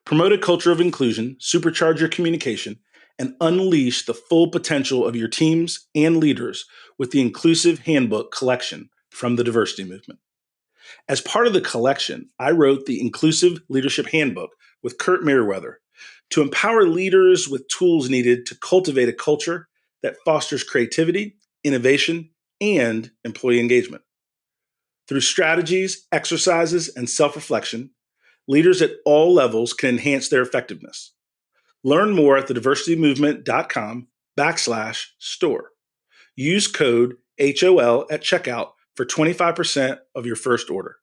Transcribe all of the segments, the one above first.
Promote a culture of inclusion, supercharge your communication, and unleash the full potential of your teams and leaders with the Inclusive Handbook collection from the Diversity Movement. As part of the collection, I wrote the Inclusive Leadership Handbook with Kurt Merriweather to empower leaders with tools needed to cultivate a culture that fosters creativity, innovation, and employee engagement. Through strategies, exercises, and self-reflection, leaders at all levels can enhance their effectiveness. Learn more at thediversitymovement.com/store. Use code HOL at checkout for 25% of your first order.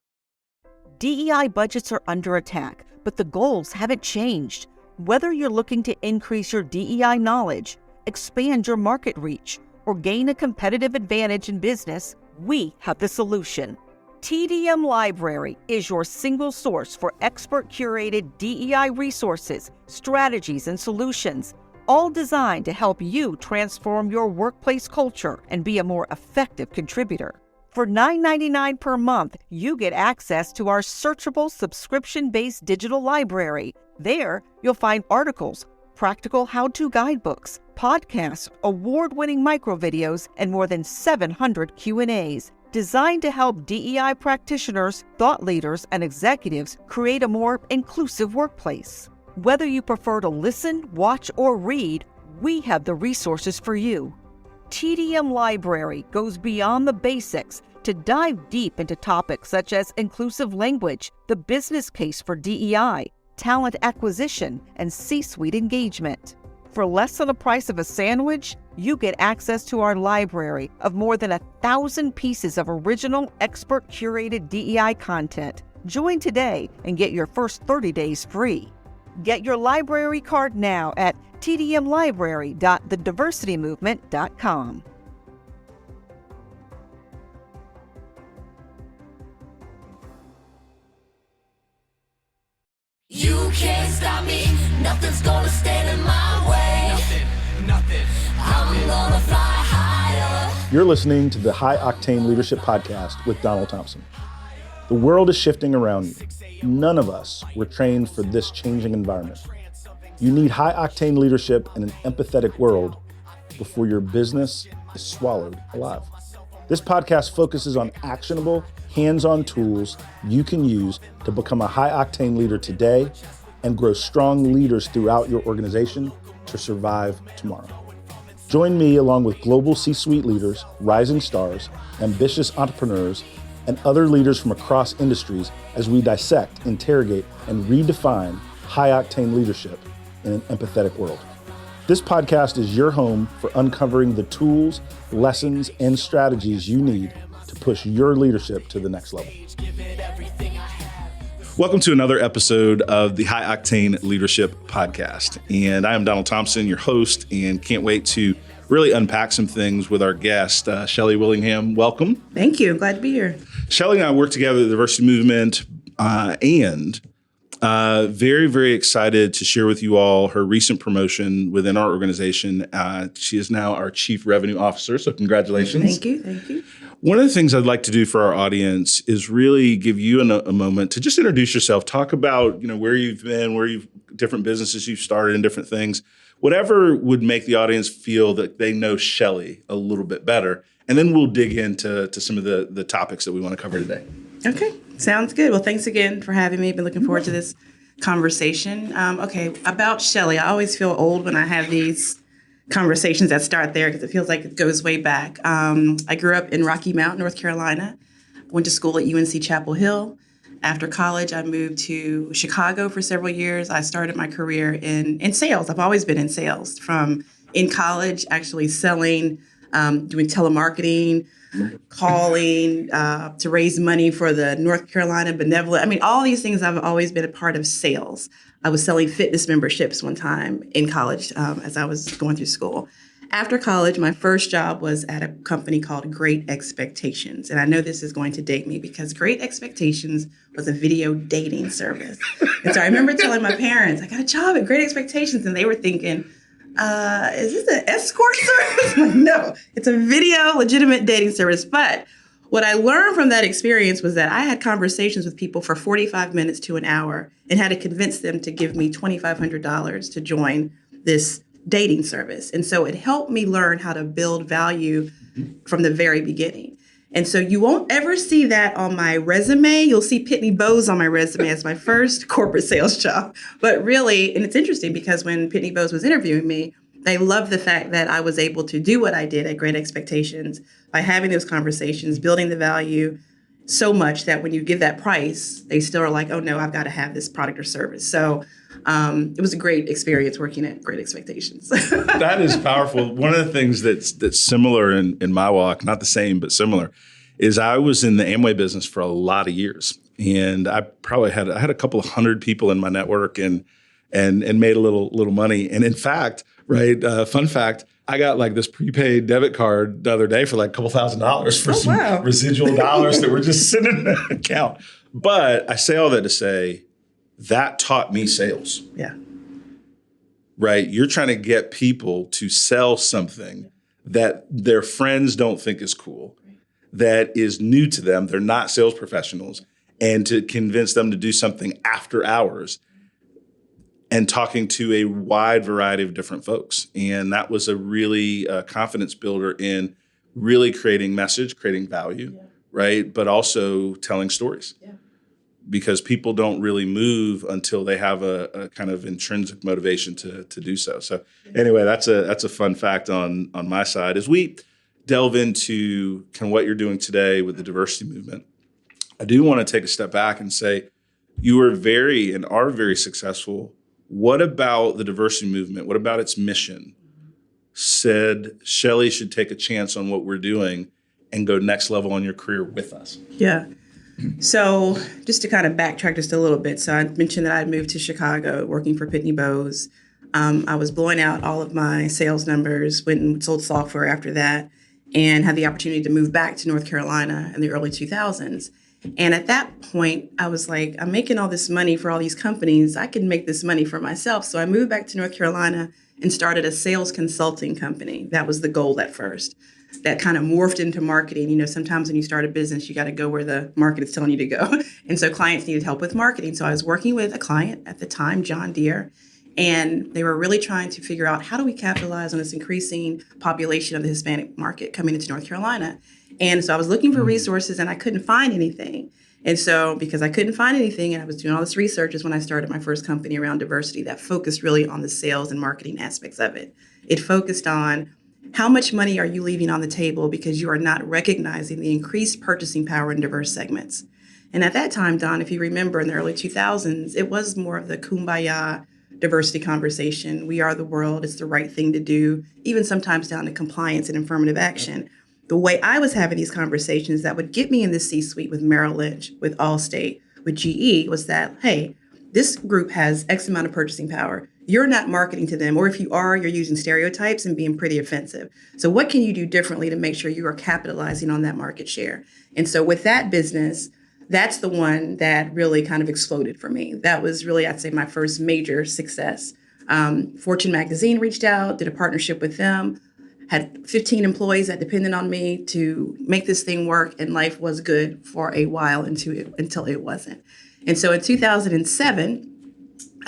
DEI budgets are under attack, but the goals haven't changed. Whether you're looking to increase your DEI knowledge, expand your market reach, or gain a competitive advantage in business, we have the solution. TDM Library is your single source for expert-curated DEI resources, strategies, and solutions, all designed to help you transform your workplace culture and be a more effective contributor. For $9.99 per month, you get access to our searchable subscription-based digital library. There, you'll find articles, practical how-to guidebooks, podcasts, award-winning microvideos, and more than 700 Q&As. Designed to help DEI practitioners, thought leaders, and executives create a more inclusive workplace. Whether you prefer to listen, watch, or read, we have the resources for you. TDM Library goes beyond the basics to dive deep into topics such as inclusive language, the business case for DEI, talent acquisition, and C-suite engagement. For less than the price of a sandwich, you get access to our library of more than 1,000 pieces of original, expert-curated DEI content. Join today and get your first 30 days free. Get your library card now at tdmlibrary.thediversitymovement.com. You can't stop me, nothing's gonna stand in my way. Nothing. I'm gonna fly higher. You're listening to the High Octane Leadership Podcast with Donald Thompson. The world is shifting around you. None of us were trained for this changing environment. You need high octane leadership in an empathetic world before your business is swallowed alive. This podcast focuses on actionable, hands-on tools you can use to become a high-octane leader today and grow strong leaders throughout your organization to survive tomorrow. Join me along with global C-suite leaders, rising stars, ambitious entrepreneurs, and other leaders from across industries as we dissect, interrogate, and redefine high-octane leadership in an empathetic world. This podcast is your home for uncovering the tools, lessons, and strategies you need to push your leadership to the next level. Welcome to another episode of the High Octane Leadership Podcast. And I am Donald Thompson, your host, and can't wait to really unpack some things with our guest, Shelley Willingham. Welcome. Thank you. Glad to be here. Shelley and I work together at the Diversity Movement, and very, very excited to share with you all her recent promotion within our organization. She is now our Chief Revenue Officer, so congratulations. Thank you. Thank you. One of the things I'd like to do for our audience is really give you a moment to just introduce yourself, talk about where you've been, different businesses you've started and different things, whatever would make the audience feel that they know Shelley a little bit better. And then we'll dig into some of the topics that we want to cover today. Okay. Sounds good. Well, thanks again for having me. Been looking forward to this conversation. About Shelley, I always feel old when I have these conversations that start there because it feels like it goes way back. I grew up in Rocky Mount, North Carolina. Went to school at UNC Chapel Hill. After college, I moved to Chicago for several years. I started my career in sales. I've always been in sales, from in college, actually selling, doing telemarketing, calling to raise money for the North Carolina Benevolent. I mean, all these things, I've always been a part of sales. I was selling fitness memberships one time in college as I was going through school. After college, my first job was at a company called Great Expectations. And I know this is going to date me because Great Expectations was a video dating service. And so I remember telling my parents, I got a job at Great Expectations. And they were thinking, is this an escort service? I'm like, no, it's a video legitimate dating service. But What I learned from that experience was that I had conversations with people for 45 minutes to an hour and had to convince them to give me $2,500 to join this dating service. And so it helped me learn how to build value from the very beginning. And so you won't ever see that on my resume. You'll see Pitney Bowes on my resume as my first corporate sales job. But really, and it's interesting because when Pitney Bowes was interviewing me, they loved the fact that I was able to do what I did at Great Expectations by having those conversations, building the value so much that when you give that price, they still are like, oh no, I've got to have this product or service. So it was a great experience working at Great Expectations. That is powerful. One of the things that's similar in my walk, not the same, but similar, is I was in the Amway business for a lot of years. And I probably had a couple of hundred people in my network and made a little money. And in fact, right, fun fact, I got like this prepaid debit card the other day for like a couple $1,000s for some residual dollars that were just sitting in the account. But I say all that to say that taught me sales. Yeah. Right? You're trying to get people to sell something that their friends don't think is cool, that is new to them. They're not sales professionals, and to convince them to do something after hours and talking to a wide variety of different folks. And that was a really confidence builder in really creating message, creating value, right? But also telling stories. Yeah. Because people don't really move until they have a kind of intrinsic motivation to do so. So anyway, that's a fun fact on my side. As we delve into kind of what you're doing today with the diversity movement, I do want to take a step back and say you are very successful. What about the diversity movement? What about its mission said Shelley should take a chance on what we're doing and go next level on your career with us? Yeah. So just to kind of backtrack just a little bit. So I mentioned that I had moved to Chicago working for Pitney Bowes. I was blowing out all of my sales numbers, went and sold software after that, and had the opportunity to move back to North Carolina in the early 2000s. And at that point, I was like, I'm making all this money for all these companies. I can make this money for myself. So I moved back to North Carolina and started a sales consulting company. That was the goal at first. That kind of morphed into marketing. You know, sometimes when you start a business, you got to go where the market is telling you to go. And so clients needed help with marketing. So I was working with a client at the time, John Deere, and they were really trying to figure out how do we capitalize on this increasing population of the Hispanic market coming into North Carolina. And so I was looking for resources and I couldn't find anything. And so because I couldn't find anything and I was doing all this research is when I started my first company around diversity that focused really on the sales and marketing aspects of it. It focused on how much money are you leaving on the table because you are not recognizing the increased purchasing power in diverse segments. And at that time, Don, if you remember in the early 2000s, it was more of the kumbaya diversity conversation. We are the world. It's the right thing to do, even sometimes down to compliance and affirmative action. The way I was having these conversations that would get me in the C-suite with Merrill Lynch, with Allstate, with GE was that, hey, this group has X amount of purchasing power. You're not marketing to them, or if you are, you're using stereotypes and being pretty offensive. So what can you do differently to make sure you are capitalizing on that market share? And so with that business, that's the one that really kind of exploded for me. That was really, I'd say, my first major success. Fortune magazine reached out, did a partnership with them, had 15 employees that depended on me to make this thing work, and life was good for a while until it wasn't. And so in 2007,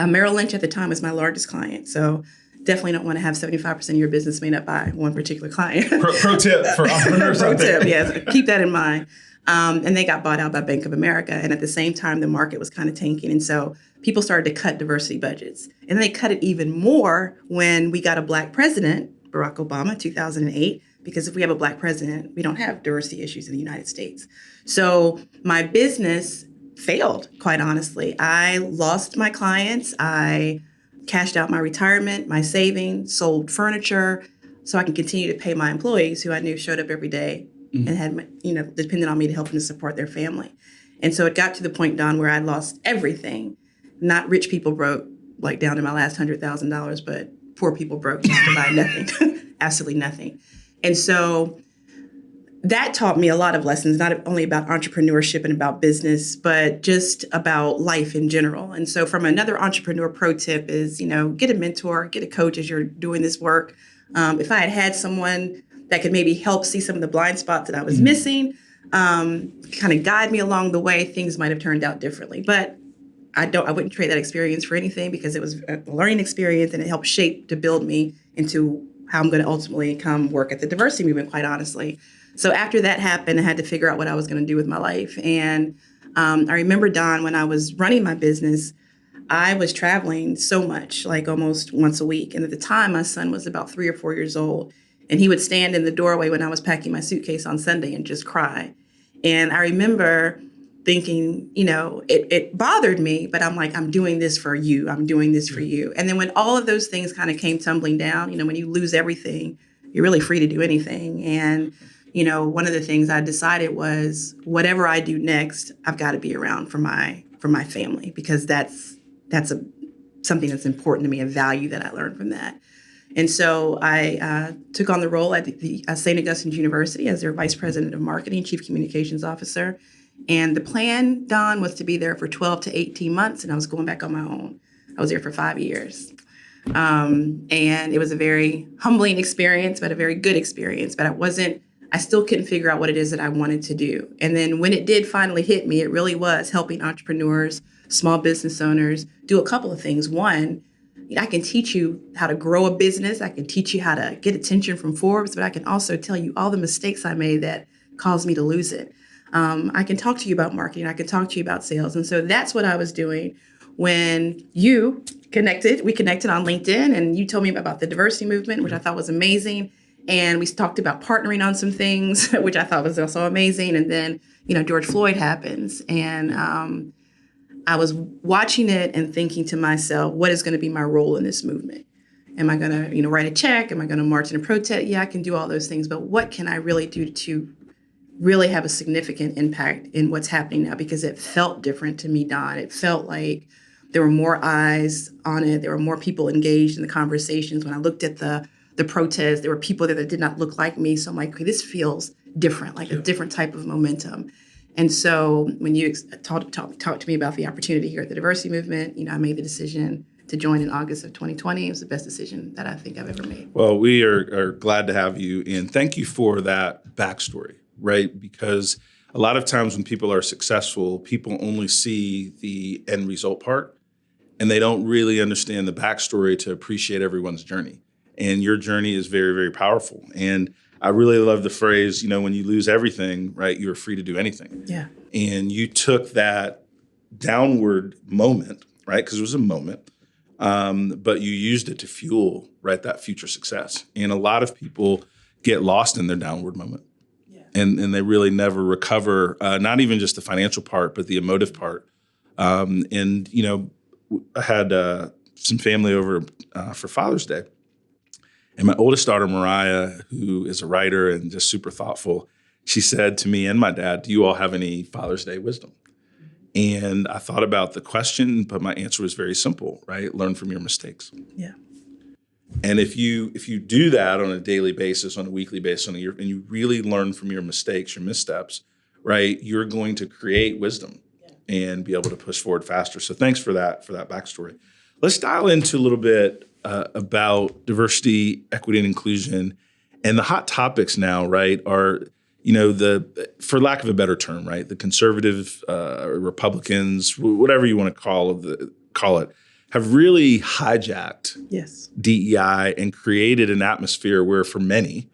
Merrill Lynch at the time was my largest client. So definitely don't want to have 75% of your business made up by one particular client. Pro tip for entrepreneurs. Pro tip, yes. Keep that in mind. And they got bought out by Bank of America. And at the same time, the market was kind of tanking. And so people started to cut diversity budgets. And then they cut it even more when we got a Black president, Barack Obama, 2008, because if we have a Black president, we don't have diversity issues in the United States. So my business failed, quite honestly. I lost my clients. I cashed out my retirement, my savings, sold furniture so I can continue to pay my employees who I knew showed up every day and had, depended on me to help them to support their family. And so it got to the point, Don, where I lost everything. Not rich people broke, like down to my last $100,000, but poor people broke down to buy nothing, absolutely nothing. And so that taught me a lot of lessons, not only about entrepreneurship and about business, but just about life in general. And so from another entrepreneur pro tip is, get a mentor, get a coach as you're doing this work. If I had someone that could maybe help see some of the blind spots that I was missing, kind of guide me along the way, things might have turned out differently. But I wouldn't trade that experience for anything, because it was a learning experience and it helped shape to build me into how I'm going to ultimately come work at the diversity movement, quite honestly. So after that happened, I had to figure out what I was going to do with my life. And I remember, Don, when I was running my business, I was traveling so much, like almost once a week. And at the time, my son was about 3 or 4 years old. And he would stand in the doorway when I was packing my suitcase on Sunday and just cry. And I remember thinking, it bothered me, but I'm like, I'm doing this for you. I'm doing this for you. And then when all of those things kind of came tumbling down, when you lose everything, you're really free to do anything. And, one of the things I decided was, whatever I do next, I've got to be around for my family, because that's something that's important to me, a value that I learned from that. And so I took on the role at the St. Augustine's University as their Vice President of Marketing, Chief Communications Officer. And the plan, Don, was to be there for 12 to 18 months, and I was going back on my own. I was there for 5 years. And it was a very humbling experience, but a very good experience. But I still couldn't figure out what it is that I wanted to do. And then when it did finally hit me, it really was helping entrepreneurs, small business owners do a couple of things. One, I can teach you how to grow a business. I can teach you how to get attention from Forbes, but I can also tell you all the mistakes I made that caused me to lose it. I can talk to you about marketing. I can talk to you about sales. And so that's what I was doing when we connected on LinkedIn, and you told me about the diversity movement, which I thought was amazing. And we talked about partnering on some things, which I thought was also amazing. And then, George Floyd happens. And I was watching it and thinking to myself, what is going to be my role in this movement? Am I going to, write a check? Am I going to march in a protest? Yeah, I can do all those things. But what can I really do to really have a significant impact in what's happening now? Because it felt different to me, Don. It felt like there were more eyes on it. There were more people engaged in the conversations. When I looked at the protests, there were people there that did not look like me. So I'm like, okay, this feels different, like a different type of momentum. And so when you talked to me about the opportunity here at the diversity movement, I made the decision to join in August of 2020. It was the best decision that I think I've ever made. Well, we are glad to have you, and thank you for that backstory, right? Because a lot of times when people are successful, people only see the end result part, and they don't really understand the backstory to appreciate everyone's journey. And your journey is very, very powerful. And I really love the phrase, when you lose everything, right, you're free to do anything. Yeah. And you took that downward moment, right, because it was a moment, but you used it to fuel, right, that future success. And a lot of people get lost in their downward moment. Yeah. And they really never recover, not even just the financial part, but the emotive part. I had some family over for Father's Day. And my oldest daughter, Mariah, who is a writer and just super thoughtful, she said to me and my dad, do you all have any Father's Day wisdom? And I thought about the question, but my answer was very simple, right? Learn from your mistakes. Yeah. And if you do that on a daily basis, on a weekly basis, and you really learn from your mistakes, your missteps, right, you're going to create wisdom and be able to push forward faster. So thanks for that backstory. Let's dial into a little bit about diversity, equity, and inclusion. And the hot topics now, right, are, for lack of a better term, right, the conservative Republicans, whatever you want to call it, have really hijacked DEI and created an atmosphere where, for many,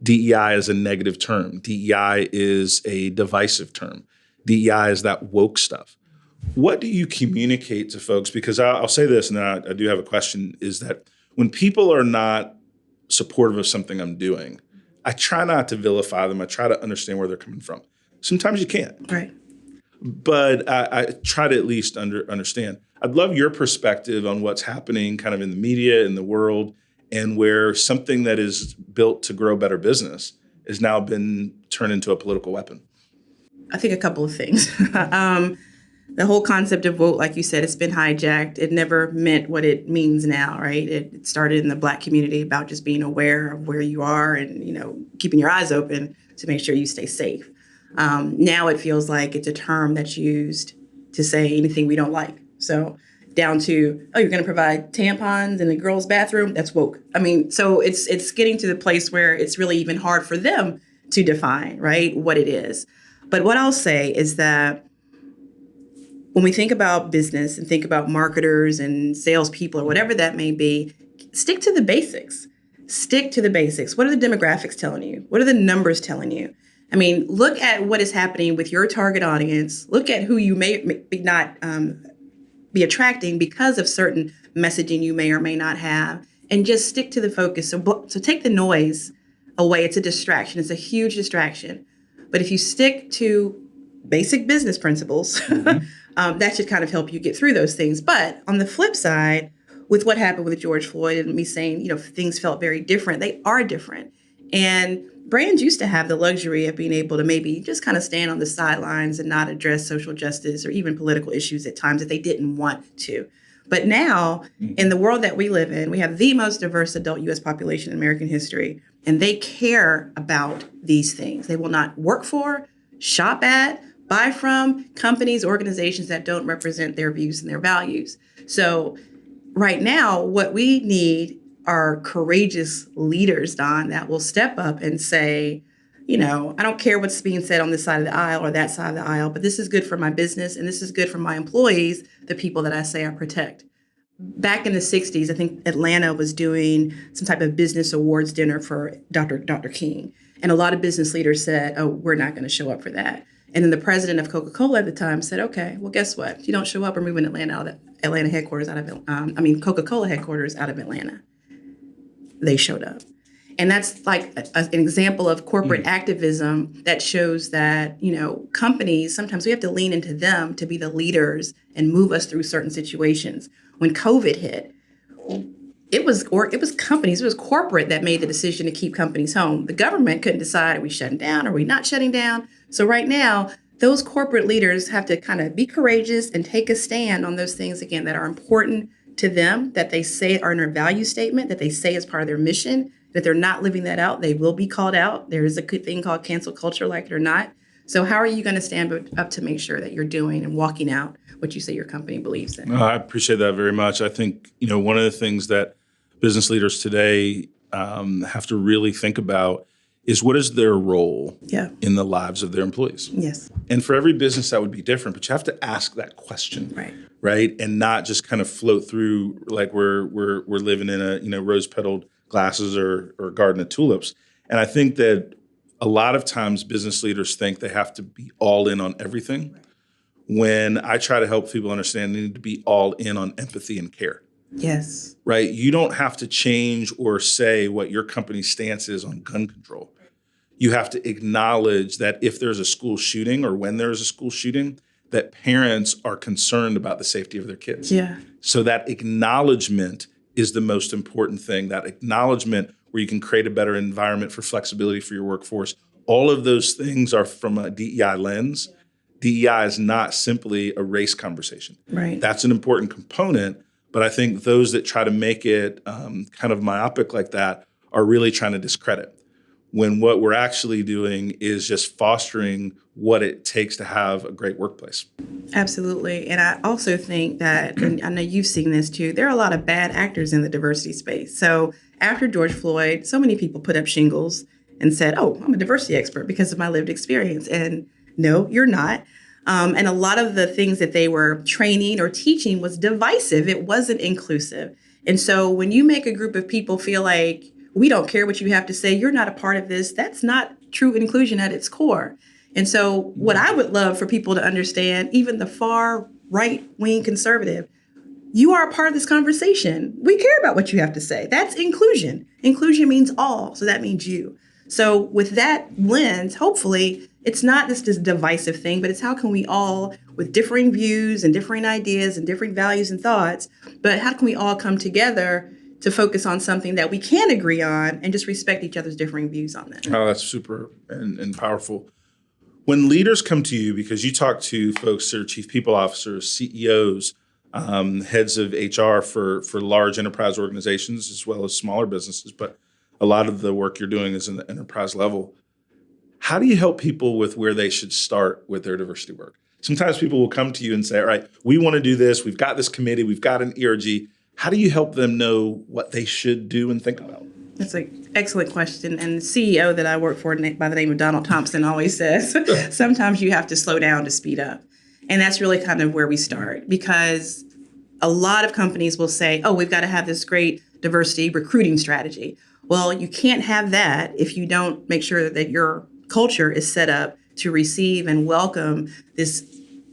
DEI is a negative term. DEI is a divisive term. DEI is that woke stuff. What do you communicate to folks? Because I'll say this, and then I do have a question, is that when people are not supportive of something I'm doing, I try not to vilify them. I try to understand where they're coming from. Sometimes you can't. Right. But I try to at least understand. I'd love your perspective on what's happening kind of in the media, in the world, and where something that is built to grow better business has now been turned into a political weapon. I think a couple of things. The whole concept of vote, like you said, it's been hijacked. It never meant what it means now, right? It started in the Black community about just being aware of where you are and, keeping your eyes open to make sure you stay safe. Now it feels like it's a term that's used to say anything we don't like. So down to, you're going to provide tampons in the girls' bathroom? That's woke. I mean, so it's getting to the place where it's really even hard for them to define, right, what it is. But what I'll say is that when we think about business and think about marketers and salespeople or whatever that may be, stick to the basics. Stick to the basics. What are the demographics telling you? What are the numbers telling you? I mean, look at what is happening with your target audience. Look at who you may not be attracting because of certain messaging you may or may not have, and just stick to the focus. So take the noise away. It's a distraction. It's a huge distraction. But if you stick to basic business principles, that should kind of help you get through those things. But on the flip side, with what happened with George Floyd and me saying, things felt very different, they are different. And brands used to have the luxury of being able to maybe just kind of stand on the sidelines and not address social justice or even political issues at times that they didn't want to. But now, in the world that we live in, we have the most diverse adult U.S. population in American history, and they care about these things. They will not work for, shop at, buy from companies, organizations that don't represent their views and their values. So right now, what we need are courageous leaders, Don, that will step up and say, I don't care what's being said on this side of the aisle or that side of the aisle, but this is good for my business and this is good for my employees, the people that I say I protect. Back in the 60s, I think Atlanta was doing some type of business awards dinner for Dr. King. And a lot of business leaders said, oh, we're not going to show up for that. And then the president of Coca-Cola at the time said, okay, well, guess what? If you don't show up, we're moving Coca-Cola headquarters out of Atlanta. They showed up. And that's like an example of corporate activism that shows that, companies, sometimes we have to lean into them to be the leaders and move us through certain situations. When COVID hit, it was companies, it was corporate that made the decision to keep companies home. The government couldn't decide, are we shutting down? Are we not shutting down? So right now, those corporate leaders have to kind of be courageous and take a stand on those things, again, that are important to them, that they say are in their value statement, that they say as part of their mission. That they're not living that out, they will be called out. There is a good thing called cancel culture, like it or not. So how are you going to stand up to make sure that you're doing and walking out what you say your company believes in? I appreciate that very much. I think, one of the things that business leaders today have to really think about is what is their role in the lives of their employees? Yes. And for every business that would be different, but you have to ask that question. Right? And not just kind of float through like we're living in a rose-petaled glasses or garden of tulips. And I think that a lot of times business leaders think they have to be all in on everything. When I try to help people understand they need to be all in on empathy and care. Yes. Right? You don't have to change or say what your company's stance is on gun control. You have to acknowledge that if there's a school shooting or when there's a school shooting, that parents are concerned about the safety of their kids. Yeah. So that acknowledgement is the most important thing, that acknowledgement where you can create a better environment for flexibility for your workforce. All of those things are from a DEI lens. DEI is not simply a race conversation. Right. That's an important component, but I think those that try to make it kind of myopic like that are really trying to discredit, when what we're actually doing is just fostering what it takes to have a great workplace. Absolutely. And I also think that, and I know you've seen this too, there are a lot of bad actors in the diversity space. So after George Floyd, so many people put up shingles and said, oh, I'm a diversity expert because of my lived experience. And no, you're not. And a lot of the things that they were training or teaching was divisive. It wasn't inclusive. And so when you make a group of people feel like, we don't care what you have to say, you're not a part of this, that's not true inclusion at its core. And so what I would love for people to understand, even the far right-wing conservative, you are a part of this conversation. We care about what you have to say. That's inclusion. Inclusion means all, so that means you. So with that lens, hopefully, it's not this divisive thing, but it's how can we all, with differing views and differing ideas and different values and thoughts, but how can we all come together to focus on something that we can agree on and just respect each other's differing views on that? Oh, that's super and powerful. When leaders come to you, because you talk to folks that are chief people officers, CEOs, heads of HR for large enterprise organizations as well as smaller businesses, but a lot of the work you're doing is in the enterprise level. How do you help people with where they should start with their diversity work? Sometimes people will come to you and say, all right, we want to do this. We've got this committee. We've got an ERG. How do you help them know what they should do and think about? That's an excellent question. And the CEO that I work for by the name of Donald Thompson always says, sometimes you have to slow down to speed up. And that's really kind of where we start, because a lot of companies will say, oh, we've got to have this great diversity recruiting strategy. Well, you can't have that if you don't make sure that your culture is set up to receive and welcome this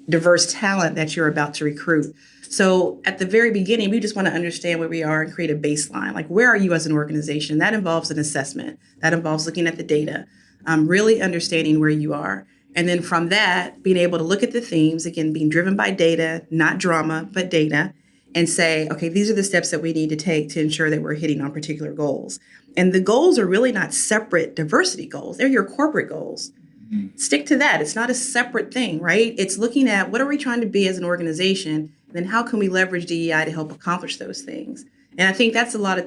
diverse talent that you're about to recruit. So at the very beginning, we just want to understand where we are and create a baseline. Like, where are you as an organization? That involves an assessment. That involves looking at the data, really understanding where you are. And then from that, being able to look at the themes, again, being driven by data, not drama, but data, and say, okay, these are the steps that we need to take to ensure that we're hitting on particular goals. And the goals are really not separate diversity goals. They're your corporate goals. Stick to that. It's not a separate thing, right? It's looking at what are we trying to be as an organization, and then how can we leverage DEI to help accomplish those things? And I think that's a lot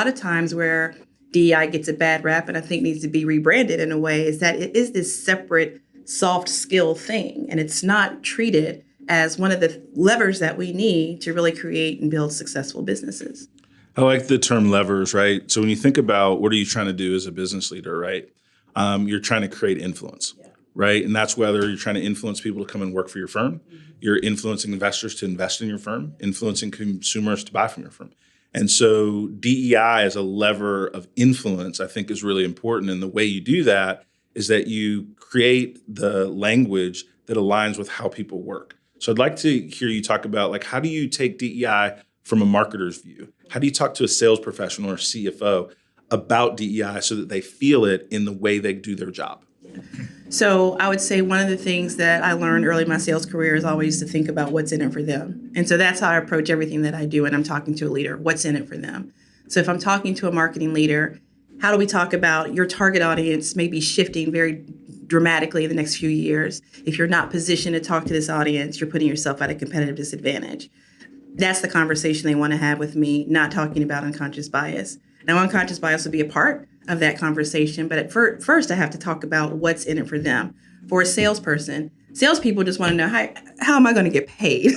of times where DEI gets a bad rap, and I think needs to be rebranded in a way, is that it is this separate soft skill thing, and it's not treated as one of the levers that we need to really create and build successful businesses. I like the term levers, right? So when you think about what are you trying to do as a business leader, right? You're trying to create influence, right? And that's whether you're trying to influence people to come and work for your firm, you're influencing investors to invest in your firm, influencing consumers to buy from your firm. And so DEI as a lever of influence, I think, is really important. And the way you do that is that you create the language that aligns with how people work. So I'd like to hear you talk about, like, how do you take DEI from a marketer's view? How do you talk to a sales professional or CFO about DEI so that they feel it in the way they do their job? So I would say one of the things that I learned early in my sales career is always to think about what's in it for them. And so that's how I approach everything that I do when I'm talking to a leader. What's in it for them? So if I'm talking to a marketing leader, how do we talk about your target audience may be shifting very dramatically in the next few years? If you're not positioned to talk to this audience, you're putting yourself at a competitive disadvantage. That's the conversation they want to have with me, not talking about unconscious bias. Now, unconscious bias will be a part of that conversation, but at first I have to talk about what's in it for them. For a salesperson, salespeople just want to know, how am I going to get paid?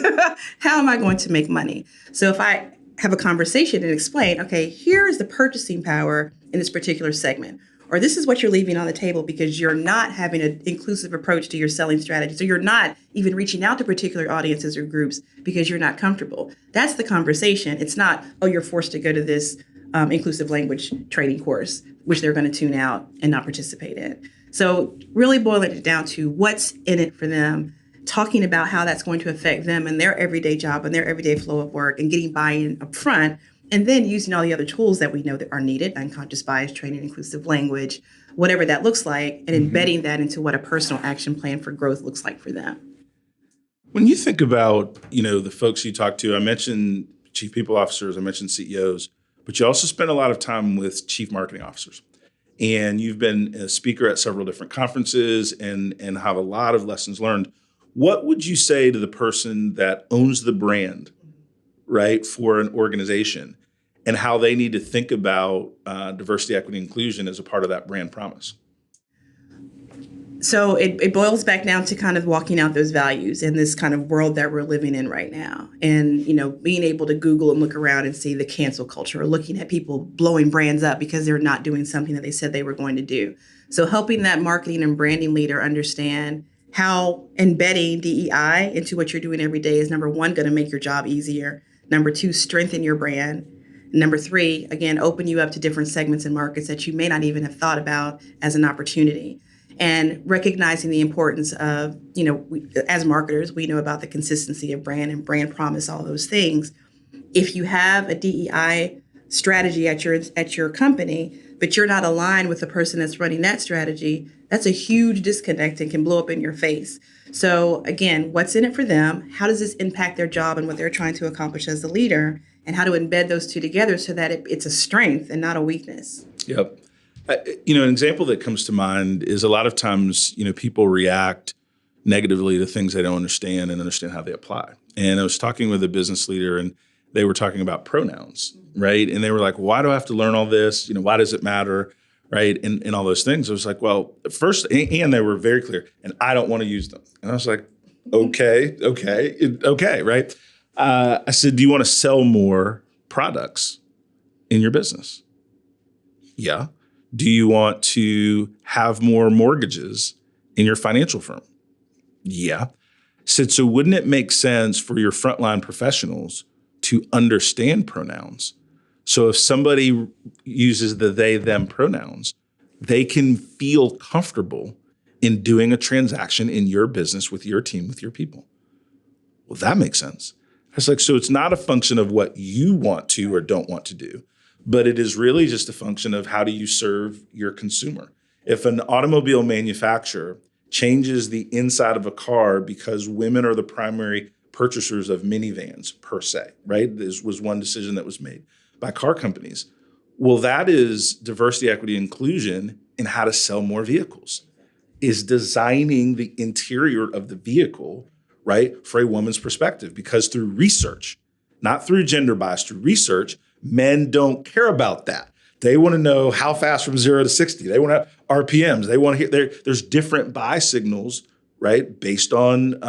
How am I going to make money? So if I have a conversation and explain, okay, here is the purchasing power in this particular segment, or this is what you're leaving on the table because you're not having an inclusive approach to your selling strategy. So you're not even reaching out to particular audiences or groups because you're not comfortable. That's the conversation. It's not, oh, you're forced to go to this inclusive language training course, which they're going to tune out and not participate in. So really boiling it down to what's in it for them, talking about how that's going to affect them and their everyday job and their everyday flow of work, and getting buy-in up front, and then using all the other tools that we know that are needed, unconscious bias training, inclusive language, whatever that looks like, and embedding that into what a personal action plan for growth looks like for them. When you think about, the folks you talk to, I mentioned chief people officers, I mentioned CEOs, but you also spend a lot of time with chief marketing officers. And you've been a speaker at several different conferences and have a lot of lessons learned. What would you say to the person that owns the brand, right, for an organization, and how they need to think about diversity, equity, inclusion as a part of that brand promise? So it boils back down to kind of walking out those values in this kind of world that we're living in right now. And, being able to Google and look around and see the cancel culture, or looking at people blowing brands up because they're not doing something that they said they were going to do. So helping that marketing and branding leader understand how embedding DEI into what you're doing every day is, number one, going to make your job easier. Number two, strengthen your brand. Number three, again, open you up to different segments and markets that you may not even have thought about as an opportunity. And recognizing the importance of, as marketers, we know about the consistency of brand and brand promise, all those things. If you have a DEI strategy at your company, but you're not aligned with the person that's running that strategy, that's a huge disconnect and can blow up in your face. So again, what's in it for them? How does this impact their job and what they're trying to accomplish as the leader? And how to embed those two together so that it's a strength and not a weakness. Yep. An example that comes to mind is a lot of times, people react negatively to things they don't understand and understand how they apply. And I was talking with a business leader, and they were talking about pronouns, right? And they were like, why do I have to learn all this? Why does it matter? Right? And all those things. I was like, well, first, and they were very clear, and I don't want to use them. And I was like, okay, right? I said, do you want to sell more products in your business? Yeah. Do you want to have more mortgages in your financial firm? Yeah. So wouldn't it make sense for your frontline professionals to understand pronouns? So if somebody uses the they, them pronouns, they can feel comfortable in doing a transaction in your business with your team, with your people. Well, that makes sense. It's like, so it's not a function of what you want to or don't want to do, but it is really just a function of how do you serve your consumer. If an automobile manufacturer changes the inside of a car because women are the primary purchasers of minivans per se, right? This was one decision that was made by car companies. Well, that is diversity, equity, inclusion in how to sell more vehicles, is designing the interior of the vehicle, right, for a woman's perspective. Because through research, not through gender bias, through research, men don't care about that. They want to know how fast from 0 to 60. They want to have RPMs. They want to hear there's different buy signals, right, based on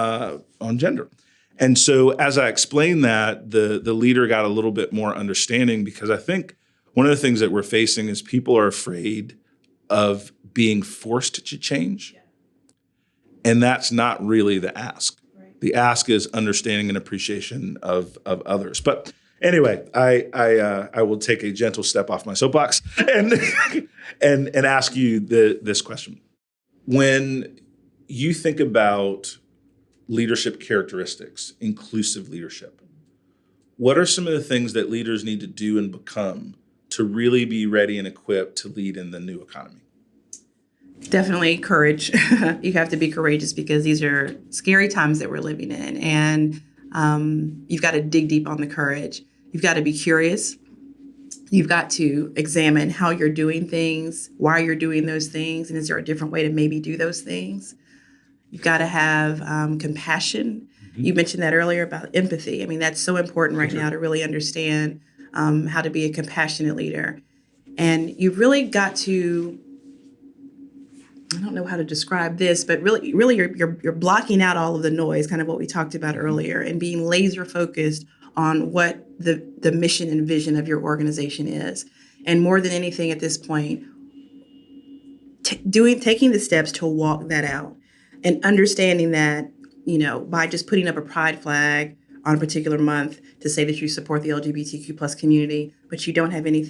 gender. And so as I explained that, the leader got a little bit more understanding, because I think one of the things that we're facing is people are afraid of being forced to change. Yeah. And that's not really the ask. Right. The ask is understanding and appreciation of others. But anyway, I will take a gentle step off my soapbox and ask you this question. When you think about leadership characteristics, inclusive leadership, what are some of the things that leaders need to do and become to really be ready and equipped to lead in the new economy? Definitely courage. You have to be courageous because these are scary times that we're living in. And you've got to dig deep on the courage. You've got to be curious. You've got to examine how you're doing things, why you're doing those things, and is there a different way to maybe do those things? You've got to have compassion. Mm-hmm. You mentioned that earlier about empathy. I mean, that's so important right now to really understand how to be a compassionate leader. And you've really got to, I don't know how to describe this, but really you're blocking out all of the noise, kind of what we talked about earlier, and being laser focused on what the mission and vision of your organization is. And more than anything at this point, taking the steps to walk that out and understanding that, by just putting up a pride flag on a particular month to say that you support the LGBTQ plus community, but you don't have any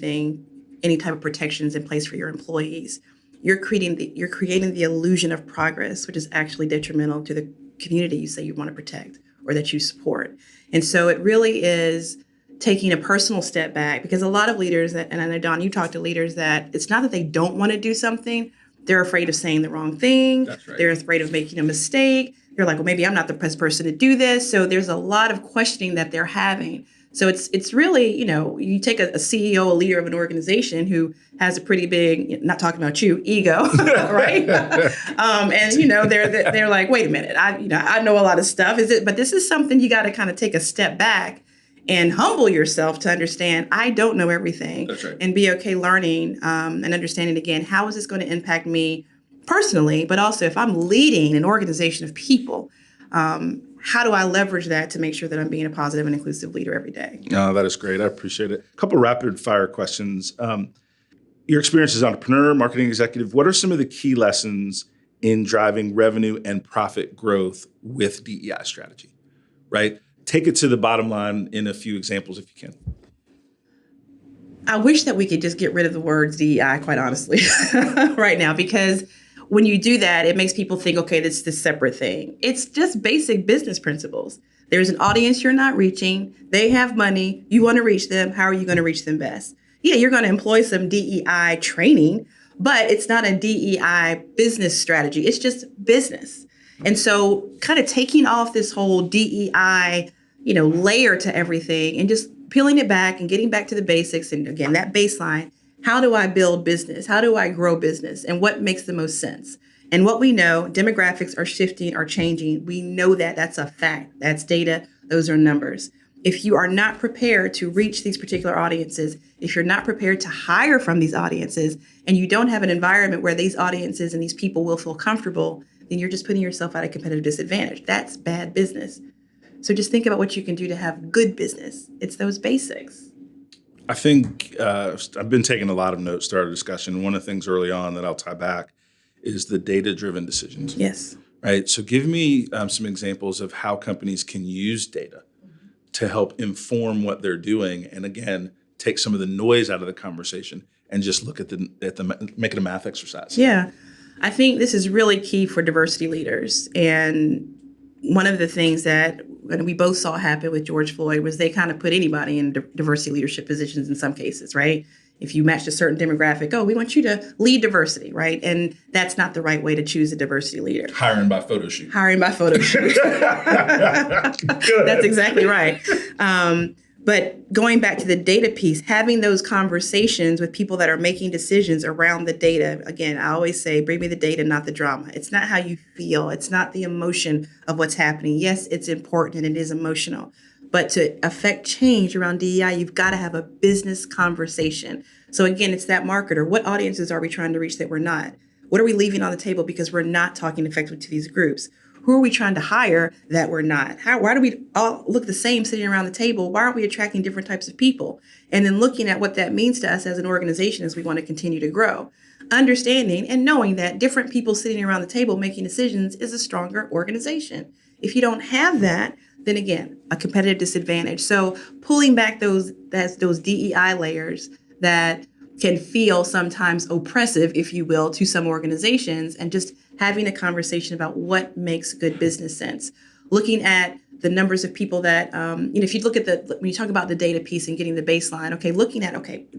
type of protections in place for your employees, you're creating the illusion of progress, which is actually detrimental to the community you say you want to protect or that you support. And so it really is taking a personal step back, because a lot of leaders, and I know, Don, you talk to leaders, that it's not that they don't want to do something. They're afraid of saying the wrong thing. That's right. They're afraid of making a mistake. They're like, well, maybe I'm not the best person to do this. So there's a lot of questioning that they're having. So it's really, you take a CEO, a leader of an organization who has a pretty big, not talking about you, ego, right? And they're like, wait a minute, I know a lot of stuff. But this is something you got to kind of take a step back and humble yourself to understand, I don't know everything. That's right. And be okay learning and understanding, again, how is this going to impact me personally, but also if I'm leading an organization of people, how do I leverage that to make sure that I'm being a positive and inclusive leader every day? Oh, that is great. I appreciate it. A couple rapid fire questions. Your experience as an entrepreneur, marketing executive, what are some of the key lessons in driving revenue and profit growth with DEI strategy, right? Take it to the bottom line in a few examples if you can. I wish that we could just get rid of the words DEI, quite honestly, right now, because when you do that, it makes people think, okay, this is this separate thing. It's just basic business principles. There's an audience you're not reaching. They have money. You want to reach them. How are you going to reach them best? Yeah, you're going to employ some DEI training, but it's not a DEI business strategy. It's just business. And so kind of taking off this whole DEI, layer to everything and just peeling it back and getting back to the basics. And again, that baseline. How do I build business? How do I grow business? And what makes the most sense? And what we know, demographics are shifting, are changing. We know that. That's a fact. That's data. Those are numbers. If you are not prepared to reach these particular audiences, if you're not prepared to hire from these audiences, and you don't have an environment where these audiences and these people will feel comfortable, then you're just putting yourself at a competitive disadvantage. That's bad business. So just think about what you can do to have good business. It's those basics. I think I've been taking a lot of notes throughout our discussion. One of the things early on that I'll tie back is the data-driven decisions. Yes. Right. So give me some examples of how companies can use data to help inform what they're doing, and again, take some of the noise out of the conversation and just look at make it a math exercise. Yeah. I think this is really key for diversity leaders. And one of the things that we both saw happen with George Floyd was they kind of put anybody in diversity leadership positions in some cases, right? If you matched a certain demographic, oh, we want you to lead diversity, right? And that's not the right way to choose a diversity leader. Hiring by photo shoot. Hiring by photo shoot. That's exactly right. But going back to the data piece, having those conversations with people that are making decisions around the data. Again, I always say, bring me the data, not the drama. It's not how you feel. It's not the emotion of what's happening. Yes, it's important and it is emotional. But to affect change around DEI, you've got to have a business conversation. So again, it's that marketer. What audiences are we trying to reach that we're not? What are we leaving on the table because we're not talking effectively to these groups? Who are we trying to hire that we're not? Why do we all look the same sitting around the table? Why aren't we attracting different types of people? And then looking at what that means to us as an organization as we want to continue to grow. Understanding and knowing that different people sitting around the table making decisions is a stronger organization. If you don't have that, then again, a competitive disadvantage. So pulling back those DEI layers that can feel sometimes oppressive, if you will, to some organizations, and just having a conversation about what makes good business sense. Looking at the numbers of people that, if you look at when you talk about the data piece and getting the baseline, looking at,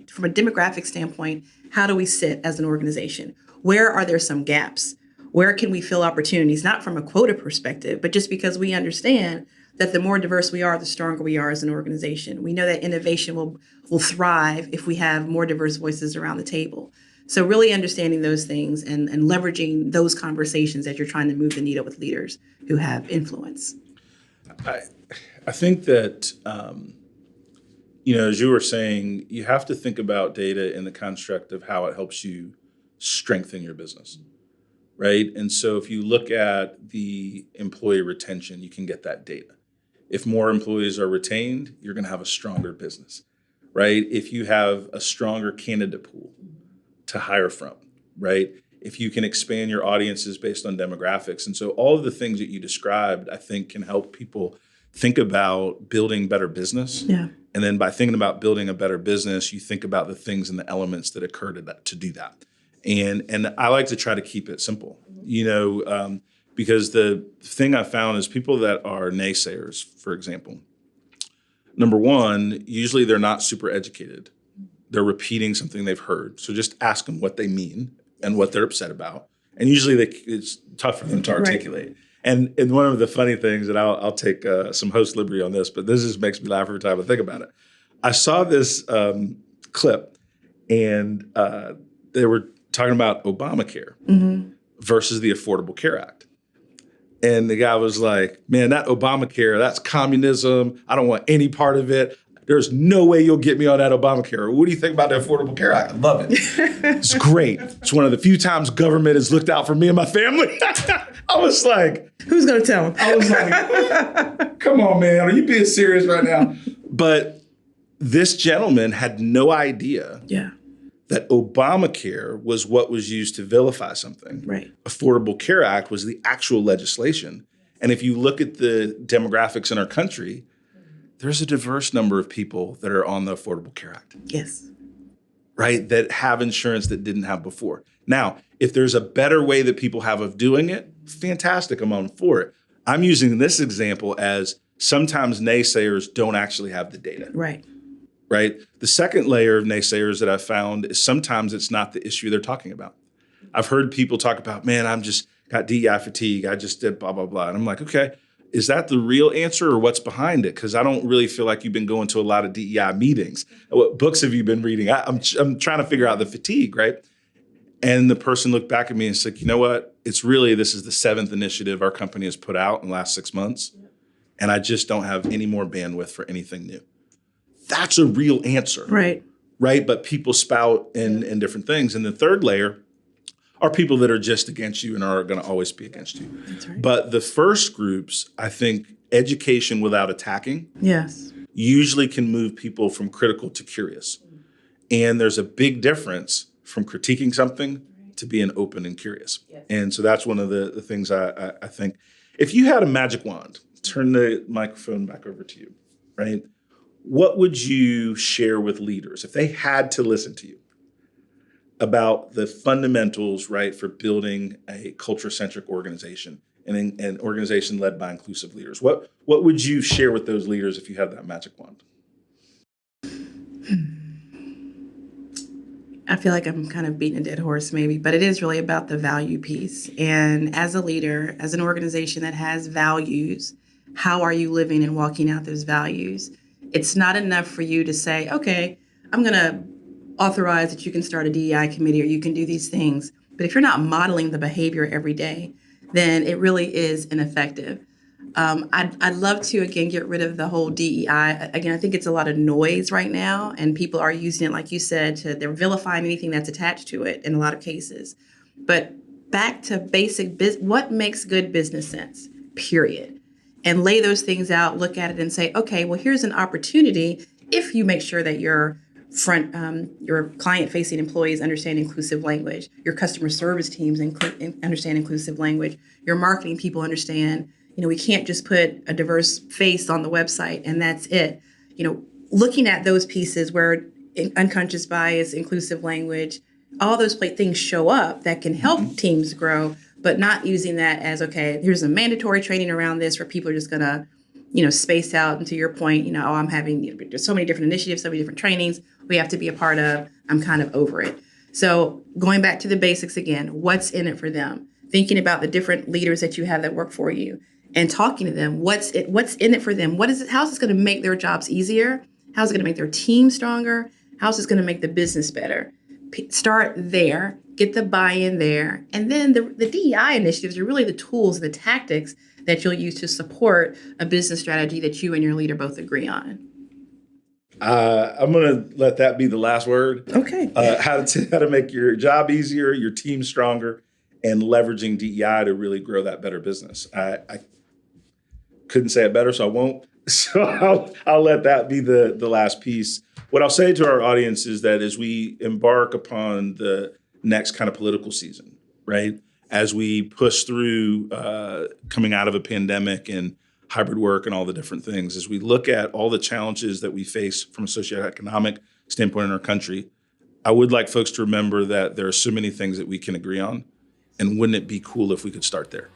from a demographic standpoint, how do we sit as an organization? Where are there some gaps? Where can we fill opportunities? Not from a quota perspective, but just because we understand that the more diverse we are, the stronger we are as an organization. We know that innovation will thrive if we have more diverse voices around the table. So really understanding those things and leveraging those conversations as you're trying to move the needle with leaders who have influence. I think that, as you were saying, you have to think about data in the construct of how it helps you strengthen your business, right? And so if you look at the employee retention, you can get that data. If more employees are retained, you're going to have a stronger business, right? If you have a stronger candidate pool to hire from, right? If you can expand your audiences based on demographics. And so all of the things that you described, I think, can help people think about building better business. Yeah. And then by thinking about building a better business, you think about the things and the elements that occur to do that. And I like to try to keep it simple, because the thing I found is people that are naysayers, for example, number one, usually they're not super educated. They're repeating something they've heard. So just ask them what they mean and what they're upset about. And usually it's tough for them to articulate. Right. And one of the funny things, and I'll take some host liberty on this, but this just makes me laugh every time I think about it. I saw this clip, and they were talking about Obamacare versus the Affordable Care Act. And the guy was like, man, that Obamacare, that's communism. I don't want any part of it. There's no way you'll get me on that Obamacare. What do you think about the Affordable Care Act? I love it. It's great. It's one of the few times government has looked out for me and my family. I was like, who's going to tell him? I was like, come on, man. Are you being serious right now? But this gentleman had no idea that Obamacare was what was used to vilify something. Right. Affordable Care Act was the actual legislation. And if you look at the demographics in our country, there's a diverse number of people that are on the Affordable Care Act. Yes. Right? That have insurance that didn't have before. Now, if there's a better way that people have of doing it, fantastic, I'm on for it. I'm using this example as sometimes naysayers don't actually have the data. Right. Right? The second layer of naysayers that I've found is sometimes it's not the issue they're talking about. I've heard people talk about, man, I'm just got DEI fatigue. I just did blah, blah, blah. And I'm like, okay, is that the real answer or what's behind it? Because I don't really feel like you've been going to a lot of DEI meetings. What books have you been reading? I'm trying to figure out the fatigue, right? And the person looked back at me and said, you know what? This is the 7th initiative our company has put out in the last 6 months. And I just don't have any more bandwidth for anything new. That's a real answer. Right. Right? But people spout in different things. And the third layer are people that are just against you and are going to always be against you. That's right. But the first groups, I think, education without attacking. Yes. usually can move people from critical to curious. And there's a big difference from critiquing something to being open and curious. Yes. And so that's one of the things I think. If you had a magic wand, turn the microphone back over to you, right? What would you share with leaders if they had to listen to you about the fundamentals, right, for building a culture-centric organization and an organization led by inclusive leaders? What would you share with those leaders if you had that magic wand? I feel like I'm kind of beating a dead horse maybe, but it is really about the value piece. And as a leader, as an organization that has values, how are you living and walking out those values? It's not enough for you to say, okay, I'm going to authorize that you can start a DEI committee or you can do these things. But if you're not modeling the behavior every day, then it really is ineffective. I'd love to, again, get rid of the whole DEI. Again, I think it's a lot of noise right now, and people are using it, like you said, they're vilifying anything that's attached to it in a lot of cases. But back to basic what makes good business sense, period. And lay those things out, look at it and say, okay, well, here's an opportunity if you make sure that your client-facing employees understand inclusive language, your customer service teams understand inclusive language, your marketing people understand. We can't just put a diverse face on the website and that's it. Looking at those pieces where unconscious bias, inclusive language, all those things show up that can help teams grow, but not using that as, okay, here's a mandatory training around this where people are just going to, space out. And to your point, I'm having, there's so many different initiatives, so many different trainings we have to be a part of. I'm kind of over it. So going back to the basics again, what's in it for them? Thinking about the different leaders that you have that work for you and talking to them. What's in it for them? How's this going to make their jobs easier? How's it going to make their team stronger? How's this going to make the business better? Start there, get the buy-in there. And then the DEI initiatives are really the tools and the tactics that you'll use to support a business strategy that you and your leader both agree on. I'm going to let that be the last word. Okay. How to make your job easier, your team stronger, and leveraging DEI to really grow that better business. I couldn't say it better, so I won't. So I'll let that be the last piece. What I'll say to our audience is that as we embark upon the next kind of political season, right, as we push through coming out of a pandemic and hybrid work and all the different things, as we look at all the challenges that we face from a socioeconomic standpoint in our country, I would like folks to remember that there are so many things that we can agree on. And wouldn't it be cool if we could start there?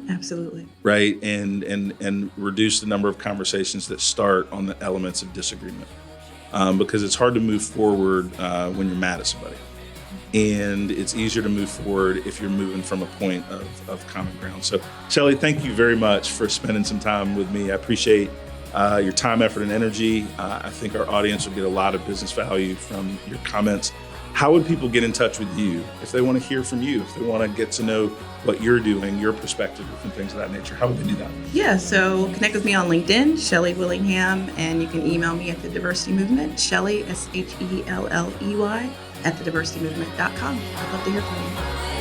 Absolutely. Right. And reduce the number of conversations that start on the elements of disagreement. Because it's hard to move forward when you're mad at somebody. And it's easier to move forward if you're moving from a point of common ground. So, Shelley, thank you very much for spending some time with me. I appreciate your time, effort, and energy. I think our audience will get a lot of business value from your comments. How would people get in touch with you if they want to hear from you, if they want to get to know what you're doing, your perspective, and things of that nature? How would they do that? Yeah, so connect with me on LinkedIn, Shelley Willingham, and you can email me at The Diversity Movement, Shelley, SHELLEY, @thediversitymovement.com. I'd love to hear from you.